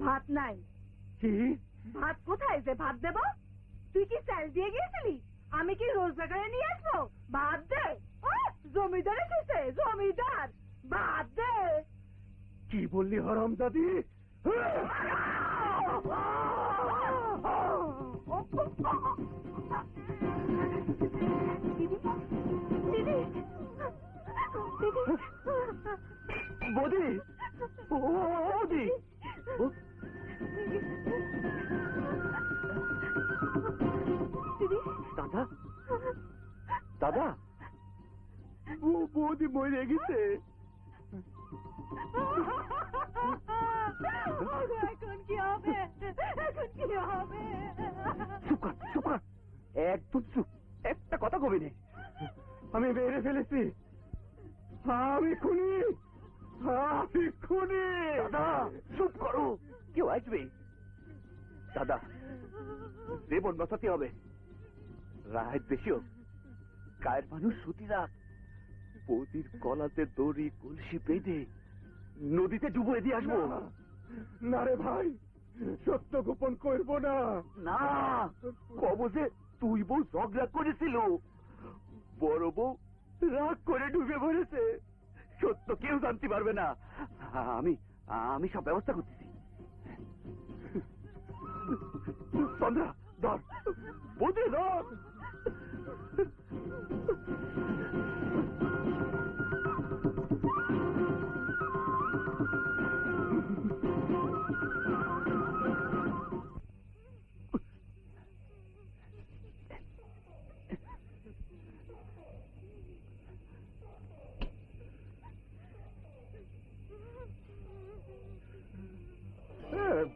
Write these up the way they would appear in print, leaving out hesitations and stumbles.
ভাত নাই। কি? ভাত কোথায় যে ভাত দেব? তুই কি চাল দিয়ে গিয়েছিলি? আমি কি রোজগারে নিয়ে আসবো? ভাত দে। জমিদার এসেছে, জমিদার। ভাত দে। কি বললি হারামজাদি? বৌদি, বৌদি, দাদা, দাদা, বৌদি মরে গেছে। এখন কি হবে? এখন কি হবে? চুপ কর, চুপ কর, একদম চুপ, একটা কথা কবি নে। আমি মেরে ফেলেছি, আমি খুনি, আমি খুনি। দাদা চুপ করো, কেউ আসবে। দাদা জীবন বাঁচাতে হবে, রাত বেশি হোক, গায়ের মানুষ সুতি রাখ, বৌদির গলাতে দড়ি কলসি বেঁধে নদীতে ডুবিয়ে দিয়ে আসবো। না রে ভাই, সত্য গোপন করবো না। না, কবজে তুই বউ ঝগড়া করেছিল, বড় বউ রাগ করে ডুবে পড়েছে, সত্য কেউ জানতে পারবে না। আমি আমি সব ব্যবস্থা করতেছি। চন্দ্রা ধর, বৌদি ধর।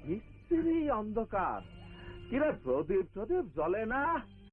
বিশ্রী অন্ধকার, কিরা প্রদীপ টদীপ জ্বলে না?